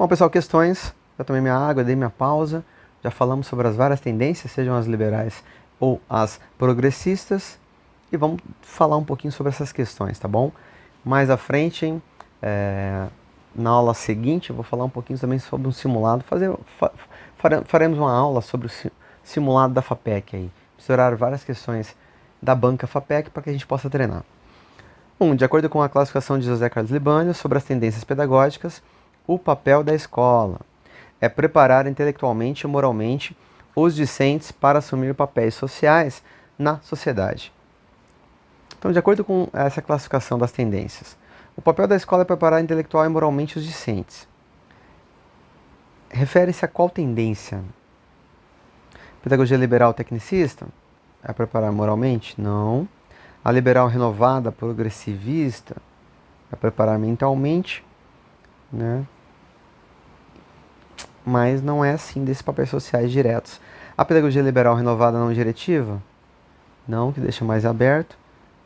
Bom, pessoal, questões. Já tomei minha água, dei minha pausa. Já falamos sobre as várias tendências, sejam as liberais ou as progressistas. E vamos falar um pouquinho sobre essas questões, tá bom? Mais à frente, na aula seguinte, eu vou falar um pouquinho também sobre um simulado. Faremos uma aula sobre o simulado da FAPEC aí. Misturar várias questões da banca FAPEC para que a gente possa treinar. De acordo com a classificação de José Carlos Libânio sobre as tendências pedagógicas, o papel da escola é preparar intelectualmente e moralmente os discentes para assumir papéis sociais na sociedade. Então, de acordo com essa classificação das tendências, o papel da escola é preparar intelectual e moralmente os discentes. Refere-se a qual tendência? Pedagogia liberal tecnicista? É preparar moralmente? Não. A liberal renovada progressivista? É preparar mentalmente, né? Mas não é assim desses papéis sociais diretos. A pedagogia liberal renovada não diretiva? Não, que deixa mais aberto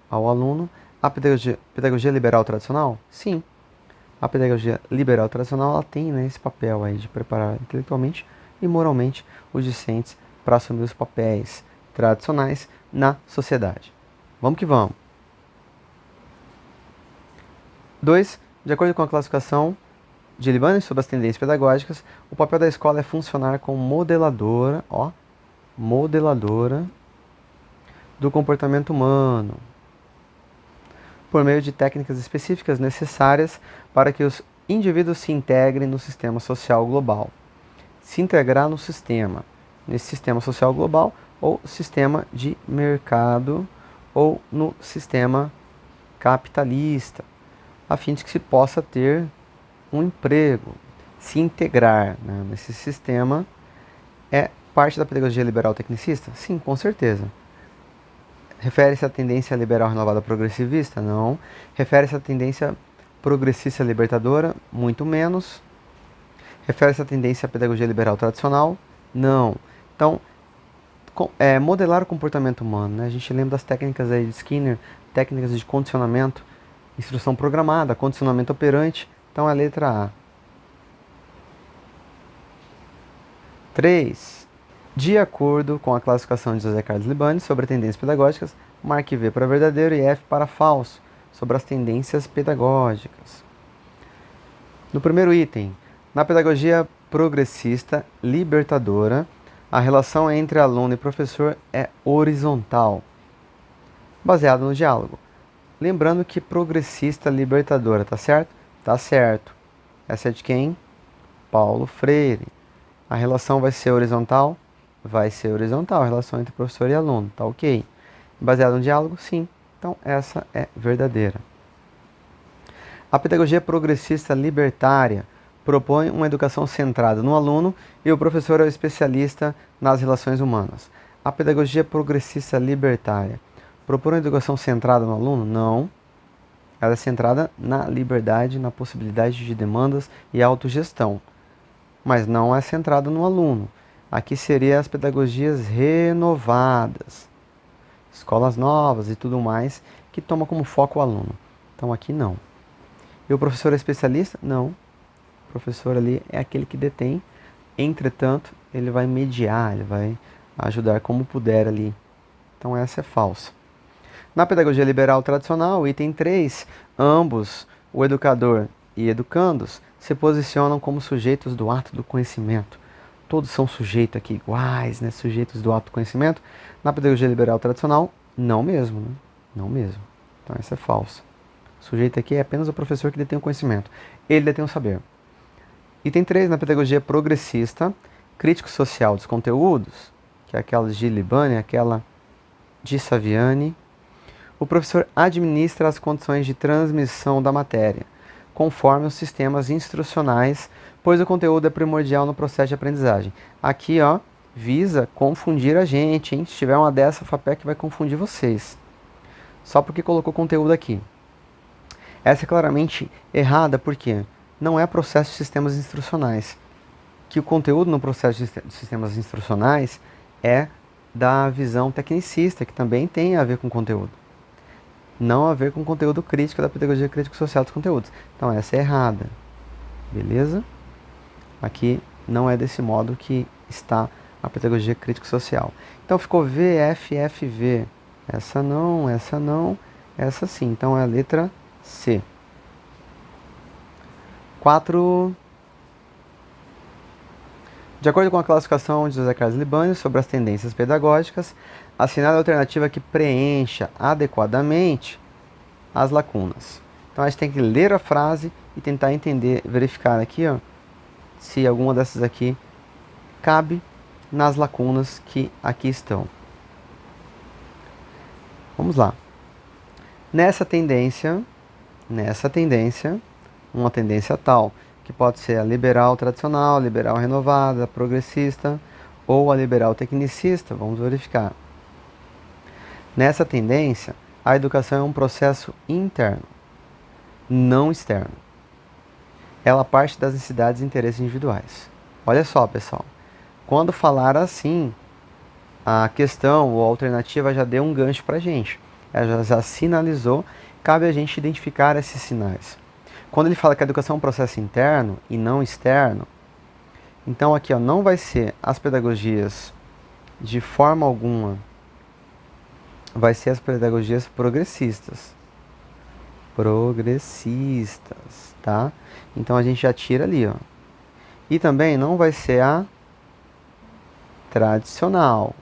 ao aluno. A pedagogia liberal tradicional? Sim. A pedagogia liberal tradicional ela tem, né, esse papel aí de preparar intelectualmente e moralmente os discentes para assumir os papéis tradicionais na sociedade. Vamos que vamos. 2. De acordo com a classificação de Libânio sobre as tendências pedagógicas, o papel da escola é funcionar como modeladora do comportamento humano, por meio de técnicas específicas necessárias para que os indivíduos se integrem no sistema social global. Se integrar no sistema, nesse sistema social global, ou sistema de mercado, ou no sistema capitalista, a fim de que se possa ter um emprego, se integrar, né, nesse sistema. É parte da pedagogia liberal tecnicista? Sim, com certeza. Refere-se à tendência liberal renovada progressivista? Não. Refere-se à tendência progressista libertadora? Muito menos. Refere-se à tendência à pedagogia liberal tradicional? Não. Então, modelar o comportamento humano, né? A gente lembra das técnicas aí de Skinner, técnicas de condicionamento, instrução programada, condicionamento operante. Então, é a letra A. 3. De acordo com a classificação de José Carlos Libânio sobre tendências pedagógicas, marque V para verdadeiro e F para falso sobre as tendências pedagógicas. No primeiro item, na pedagogia progressista libertadora, a relação entre aluno e professor é horizontal, baseada no diálogo. Lembrando que progressista libertadora, tá certo? Tá certo. Essa é de quem? Paulo Freire. A relação vai ser horizontal? Vai ser horizontal, a relação entre professor e aluno, tá ok? Baseado no diálogo? Sim. Então, essa é verdadeira. A pedagogia progressista libertária propõe uma educação centrada no aluno e o professor é o especialista nas relações humanas. A pedagogia progressista libertária propõe uma educação centrada no aluno? Não. Ela é centrada na liberdade, na possibilidade de demandas e autogestão, mas não é centrada no aluno. Aqui seriam as pedagogias renovadas, escolas novas e tudo mais, que toma como foco o aluno. Então aqui não. E o professor é especialista? Não. O professor ali é aquele que detém, entretanto, ele vai mediar, ele vai ajudar como puder ali. Então essa é falsa. Na pedagogia liberal tradicional, item 3, ambos, o educador e educandos, se posicionam como sujeitos do ato do conhecimento. Todos são sujeitos aqui iguais, né? Sujeitos do ato do conhecimento. Na pedagogia liberal tradicional, não mesmo, né? Não mesmo. Então essa é falsa. O sujeito aqui é apenas o professor que detém o conhecimento. Ele detém o saber. Item 3, na pedagogia progressista, crítico social dos conteúdos, que é aquela de Libânio, aquela de Saviani. O professor administra as condições de transmissão da matéria, conforme os sistemas instrucionais, pois o conteúdo é primordial no processo de aprendizagem. Aqui, ó, visa confundir a gente, hein? Se tiver uma dessa, a FAPEC vai confundir vocês. Só porque colocou conteúdo aqui. Essa é claramente errada, porque não é processo de sistemas instrucionais. Que o conteúdo no processo de sistemas instrucionais é da visão tecnicista, que também tem a ver com conteúdo. Não a ver com conteúdo crítico da pedagogia crítico-social dos conteúdos. Então essa é errada. Beleza? Aqui não é desse modo que está a pedagogia crítico-social. Então ficou VFFV. Essa não, essa sim. Então é a letra C. 4. De acordo com a classificação de José Carlos Libani sobre as tendências pedagógicas, assinale a alternativa que preencha adequadamente as lacunas. Então a gente tem que ler a frase e tentar entender, verificar aqui, ó, se alguma dessas aqui cabe nas lacunas que aqui estão. Vamos lá. Nessa tendência, uma tendência tal, que pode ser a liberal tradicional, liberal renovada, progressista ou a liberal tecnicista, vamos verificar. Nessa tendência, a educação é um processo interno, não externo. Ela parte das necessidades e interesses individuais. Olha só, pessoal. Quando falar assim, a questão ou a alternativa já deu um gancho para a gente. Ela já sinalizou, cabe a gente identificar esses sinais. Quando ele fala que a educação é um processo interno e não externo, então aqui ó, não vai ser as pedagogias de forma alguma, vai ser as pedagogias progressistas. Progressistas, tá? Então a gente já tira ali, ó. E também não vai ser a tradicional.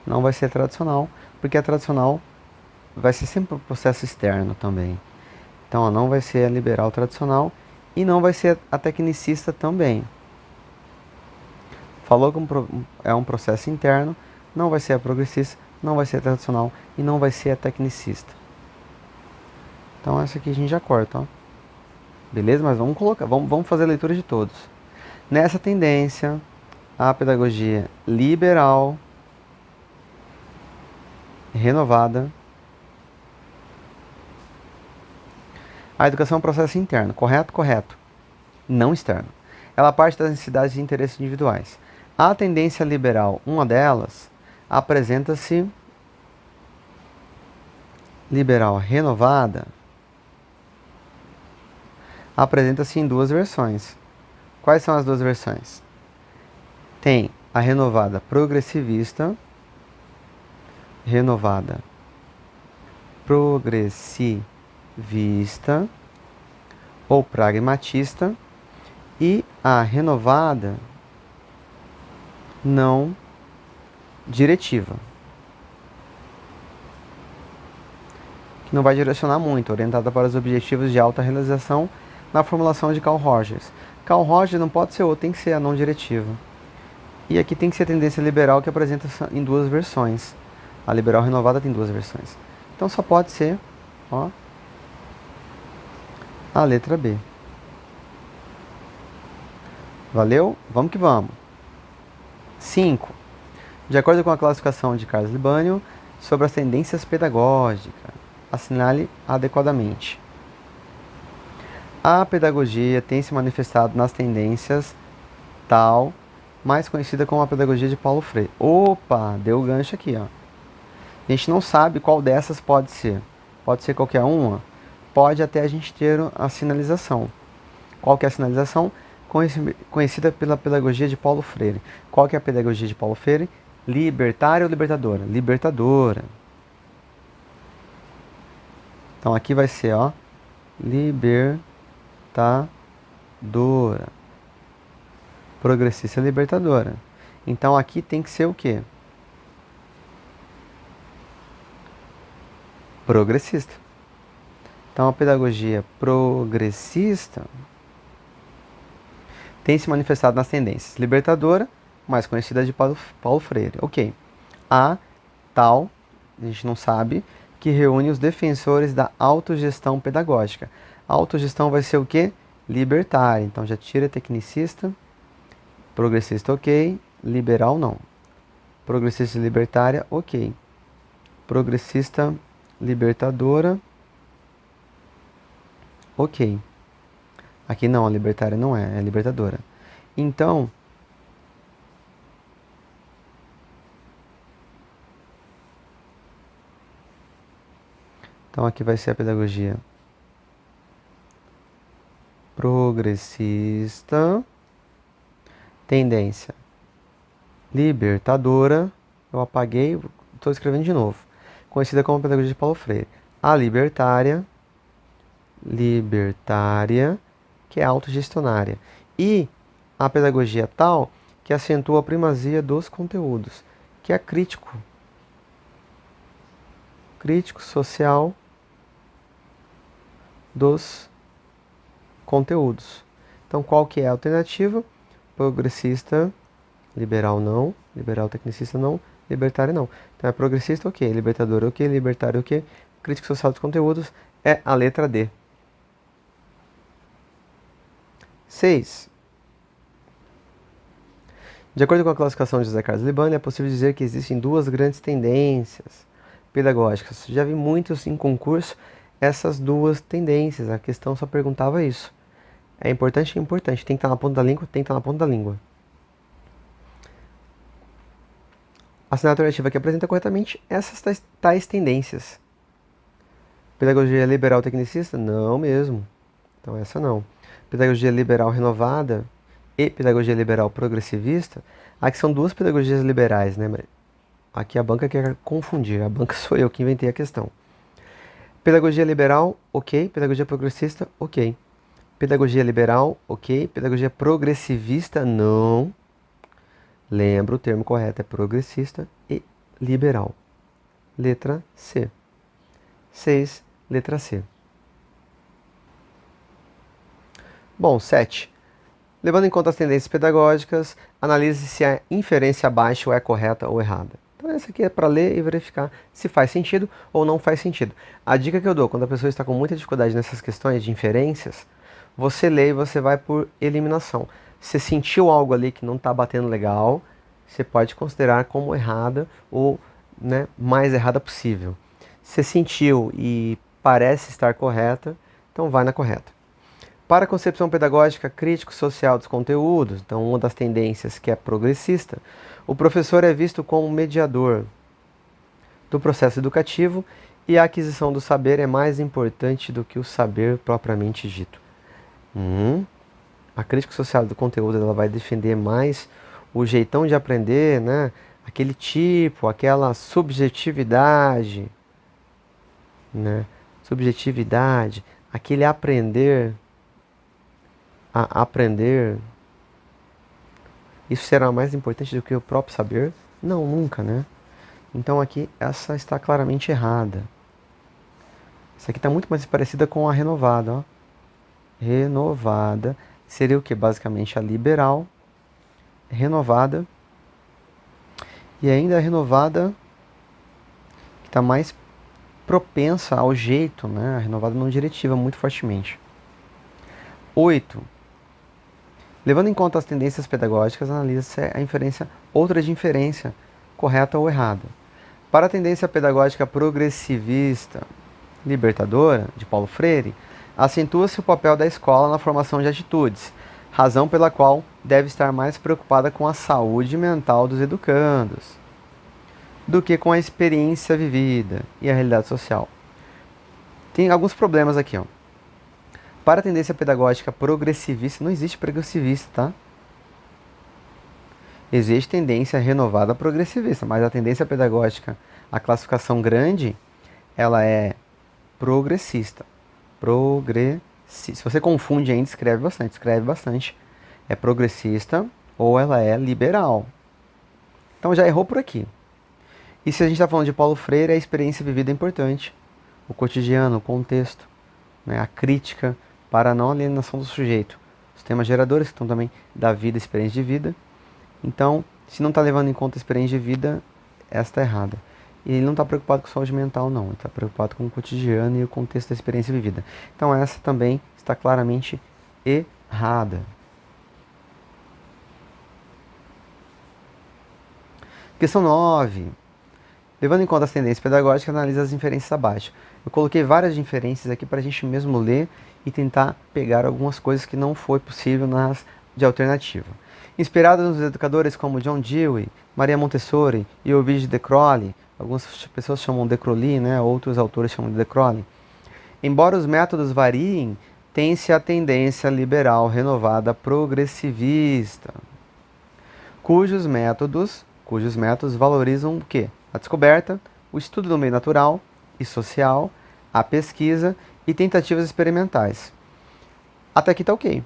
Não vai ser tradicional, porque a tradicional vai ser sempre um processo externo também. Então, ó, não vai ser a liberal tradicional e não vai ser a tecnicista também. Falou que é um processo interno, não vai ser a progressista, não vai ser a tradicional e não vai ser a tecnicista. Então, essa aqui a gente já corta, ó. Beleza? Mas vamos colocar, vamos fazer a leitura de todos. Nessa tendência, a pedagogia liberal, renovada. A educação é um processo interno, correto? Correto. Não externo. Ela parte das necessidades e interesses individuais. A tendência liberal, uma delas, apresenta-se liberal renovada, apresenta-se em duas versões. Quais são as duas versões? Tem a renovada progressivista, renovada progressivista ou pragmatista e a renovada não diretiva, que não vai direcionar muito, orientada para os objetivos de alta realização na formulação de Carl Rogers. Carl Rogers não pode ser outro, tem que ser a não diretiva. E aqui tem que ser a tendência liberal, que apresenta em duas versões. A liberal renovada tem duas versões. Então só pode ser, ó, a letra B. Valeu? Vamos que vamos. 5. De acordo com a classificação de Carlos Libânio sobre as tendências pedagógicas, assinale adequadamente. A pedagogia tem se manifestado nas tendências tal, mais conhecida como a pedagogia de Paulo Freire. Opa, deu o gancho aqui, ó. A gente não sabe qual dessas pode ser. Pode ser qualquer uma? Pode até a gente ter a sinalização. Qual que é a sinalização? Conhecida pela pedagogia de Paulo Freire. Qual que é a pedagogia de Paulo Freire? Libertária ou libertadora? Libertadora. Então aqui vai ser, ó, libertadora. Progressista libertadora. Então aqui tem que ser o quê? Progressista. Então a pedagogia progressista tem se manifestado nas tendências libertadora, mais conhecida de Paulo Freire. Ok. A tal, a gente não sabe, que reúne os defensores da autogestão pedagógica. A autogestão vai ser o quê? Libertária. Então já tira tecnicista. Progressista, ok. Liberal, não. Progressista libertária, ok. Progressista libertadora, ok. Aqui não, a libertária não é libertadora. Então, aqui vai ser a pedagogia progressista, tendência libertadora, eu apaguei, estou escrevendo de novo, conhecida como pedagogia de Paulo Freire. A libertária, que é autogestionária. E a pedagogia tal, que acentua a primazia dos conteúdos, que é crítico social dos conteúdos. Então, qual que é a alternativa? Progressista, liberal não, liberal tecnicista não, libertário não. Então, é progressista, ok, libertador, ok, libertário, ok, crítico social dos conteúdos é a letra D. 6. De acordo com a classificação de José Carlos Libani, é possível dizer que existem duas grandes tendências pedagógicas. Já vi muitos em concurso essas duas tendências. A questão só perguntava isso. É importante? É importante. Tem que estar na ponta da língua? Tem que estar na ponta da língua. A alternativa que apresenta corretamente essas tais tendências. Pedagogia liberal tecnicista? Não mesmo. Então essa não. Pedagogia liberal renovada e pedagogia liberal progressivista. Aqui são duas pedagogias liberais, né? Aqui a banca quer confundir. A banca sou eu que inventei a questão. Pedagogia liberal, ok. Pedagogia progressista, ok. Pedagogia liberal, ok. Pedagogia progressivista, não. Lembra, o termo correto é progressista e liberal. Letra C. 6, letra C. Bom, 7. Levando em conta as tendências pedagógicas, analise se a inferência abaixo é correta ou errada. Então essa aqui é para ler e verificar se faz sentido ou não faz sentido. A dica que eu dou quando a pessoa está com muita dificuldade nessas questões de inferências, você lê e você vai por eliminação. Se sentiu algo ali que não está batendo legal, você pode considerar como errada ou, né, mais errada possível. Se sentiu e parece estar correta, então vai na correta. Para a concepção pedagógica crítico-social dos conteúdos, então uma das tendências que é progressista, o professor é visto como mediador do processo educativo e a aquisição do saber é mais importante do que o saber propriamente dito. A crítica social do conteúdo ela vai defender mais o jeitão de aprender, né? Aquele tipo, aquela subjetividade, né? Subjetividade, aquele aprender a aprender, isso será mais importante do que o próprio saber? Não, nunca, né? Então aqui essa está claramente errada. Essa aqui está muito mais parecida com a renovada, ó. Renovada seria o que? Basicamente a liberal, renovada, e ainda a renovada que está mais propensa ao jeito, né? A renovada não diretiva muito fortemente. 8. Levando em conta as tendências pedagógicas, analisa-se a inferência, outra de inferência, correta ou errada. Para a tendência pedagógica progressivista, libertadora, de Paulo Freire, acentua-se o papel da escola na formação de atitudes, razão pela qual deve estar mais preocupada com a saúde mental dos educandos do que com a experiência vivida e a realidade social. Tem alguns problemas aqui, ó. Para a tendência pedagógica progressivista, não existe progressivista, tá? Existe tendência renovada progressivista, mas a tendência pedagógica, a classificação grande, ela é progressista. Se você confunde ainda, escreve bastante. É progressista ou ela é liberal. Então já errou por aqui. E se a gente está falando de Paulo Freire, a experiência vivida é importante. O cotidiano, o contexto, né? A crítica para a não alienação do sujeito. Os temas geradores que estão também da vida, experiência de vida. Então, se não está levando em conta a experiência de vida, essa está errada. E ele não está preocupado com saúde mental, não. Ele está preocupado com o cotidiano e o contexto da experiência vivida. Então, essa também está claramente errada. Questão 9. Levando em conta as tendências pedagógicas, analisa as inferências abaixo. Eu coloquei várias inferências aqui para a gente mesmo ler e tentar pegar algumas coisas que não foi possível nas de alternativa. Inspirado nos educadores como John Dewey, Maria Montessori e Ovidio de Crowley, algumas pessoas chamam de Crowley, né? Outros autores chamam de Crowley. Embora os métodos variem, tem-se a tendência liberal renovada progressivista, cujos métodos valorizam o quê? A descoberta, o estudo do meio natural e social, a pesquisa e tentativas experimentais. Até aqui está ok.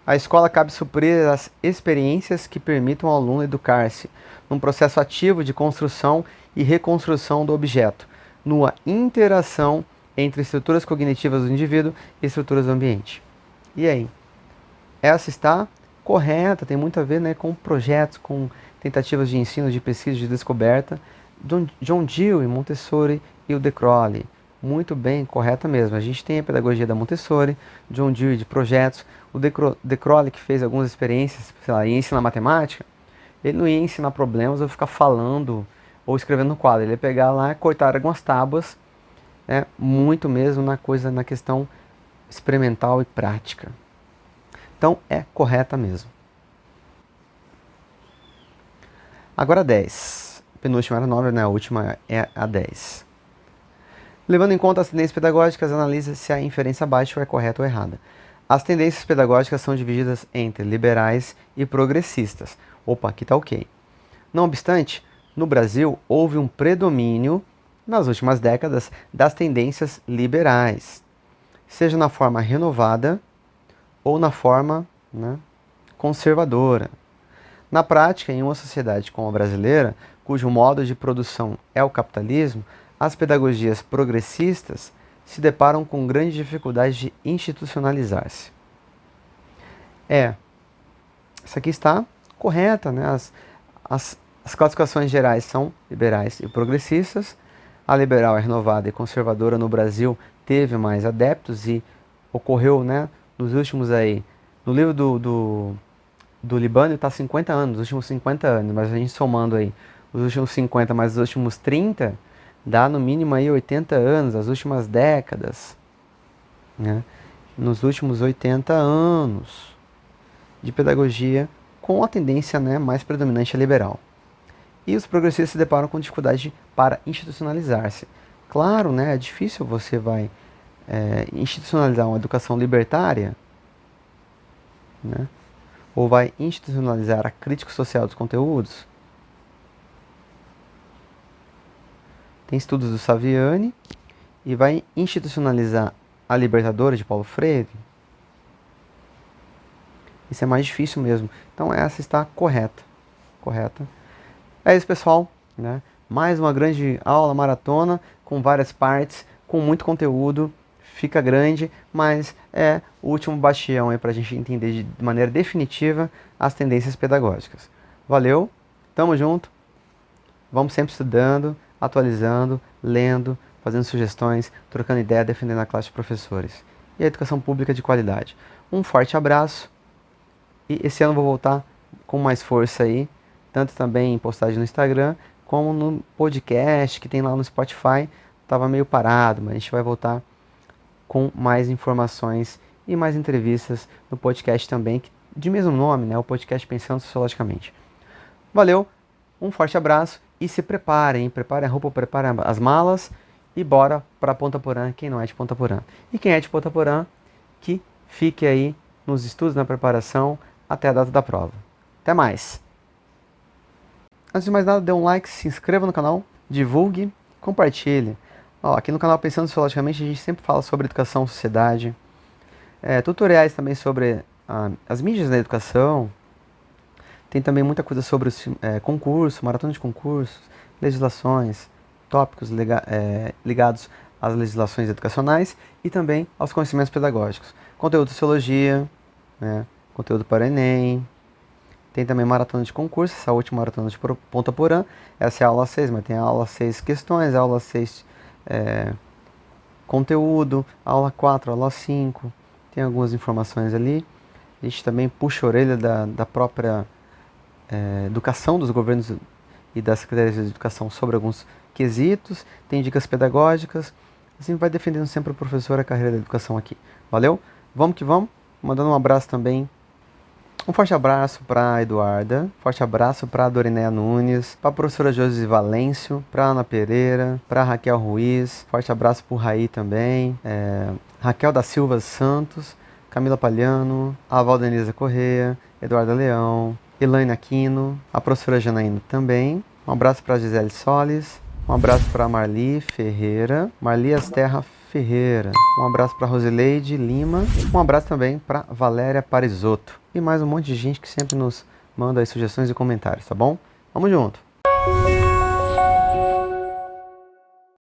A escola cabe suprir as experiências que permitam ao aluno educar-se num processo ativo de construção e reconstrução do objeto, numa interação entre estruturas cognitivas do indivíduo e estruturas do ambiente. E aí? Essa está correta, tem muito a ver, né, com projetos, com tentativas de ensino, de pesquisa, de descoberta. John Dewey, Montessori e o De Crowley. Muito bem, correta mesmo. A gente tem a pedagogia da Montessori, John Dewey de projetos, o De Crowley que fez algumas experiências, sei lá, ia ensinar matemática, ele não ia ensinar problemas ou ficar falando ou escrevendo no quadro, ele ia pegar lá, cortar algumas tábuas, né, muito mesmo na questão experimental e prática. Então é correta mesmo. Agora 10. A penúltima era 9, né? A última é a 10. Levando em conta as tendências pedagógicas, analise se a inferência abaixo é correta ou errada. As tendências pedagógicas são divididas entre liberais e progressistas. Opa, aqui está ok. Não obstante, no Brasil houve um predomínio, nas últimas décadas, das tendências liberais, seja na forma renovada ou na forma, né, conservadora. Na prática, em uma sociedade como a brasileira, cujo modo de produção é o capitalismo, as pedagogias progressistas se deparam com grande dificuldade de institucionalizar-se. Essa aqui está correta, né? As classificações gerais são liberais e progressistas. A liberal é renovada e conservadora no Brasil teve mais adeptos e ocorreu, né, nos últimos aí, no livro do Libânio está 50 anos, os últimos 50 anos, mas a gente somando aí os últimos 50 mais os últimos 30, dá no mínimo aí 80 anos, as últimas décadas, né? Nos últimos 80 anos de pedagogia com a tendência, né, mais predominante a liberal. E os progressistas se deparam com dificuldade para institucionalizar-se. Claro, né, é difícil você vai institucionalizar uma educação libertária, né? Ou vai institucionalizar a crítica social dos conteúdos. Tem estudos do Saviani e vai institucionalizar a Libertadora de Paulo Freire. Isso é mais difícil mesmo. Então essa está correta. É isso, pessoal, né? Mais uma grande aula maratona com várias partes, com muito conteúdo. Fica grande, mas é o último bastião para a gente entender de maneira definitiva as tendências pedagógicas. Valeu, tamo junto, vamos sempre estudando, atualizando, lendo, fazendo sugestões, trocando ideia, defendendo a classe de professores e a educação pública de qualidade. Um forte abraço e esse ano vou voltar com mais força aí, tanto também em postagem no Instagram, como no podcast que tem lá no Spotify. Estava meio parado, mas a gente vai voltar com mais informações e mais entrevistas no podcast também, de mesmo nome, né? O podcast Pensando Sociologicamente. Valeu, um forte abraço e se preparem, preparem a roupa, preparem as malas e bora para Ponta Porã, quem não é de Ponta Porã. E quem é de Ponta Porã, que fique aí nos estudos, na preparação, até a data da prova. Até mais! Antes de mais nada, dê um like, se inscreva no canal, divulgue, compartilhe. Aqui no canal Pensando Sociologicamente a gente sempre fala sobre educação, sociedade, tutoriais também sobre as mídias da educação, tem também muita coisa sobre concurso, maratona de concursos, legislações, tópicos ligados às legislações educacionais e também aos conhecimentos pedagógicos. Conteúdo de sociologia, né, conteúdo para Enem, tem também maratona de concurso, essa última maratona de Ponta Porã, essa é a aula 6, mas tem a aula 6 questões, a aula 6 conteúdo, aula 4, aula 5, tem algumas informações ali. A gente também puxa a orelha da própria educação dos governos e das secretarias de educação sobre alguns quesitos, tem dicas pedagógicas, assim vai defendendo sempre o professor a carreira da educação aqui. Valeu? Vamos que vamos, mandando um abraço também. Um forte abraço para a Eduarda, forte abraço para a Dorinéia Nunes, para a professora Josi Valêncio, para a Ana Pereira, para a Raquel Ruiz, forte abraço para o Raí também, Raquel da Silva Santos, Camila Palhano, a Valdenisa Corrêa, Eduarda Leão, Elaine Aquino, a professora Janaína também. Um abraço para a Gisele Solis, um abraço para a Marli Ferreira, Marli Asterra Ferreira, um abraço para Rosileide Lima, um abraço também para Valéria Parisotto e mais um monte de gente que sempre nos manda aí sugestões e comentários, tá bom? Vamos junto!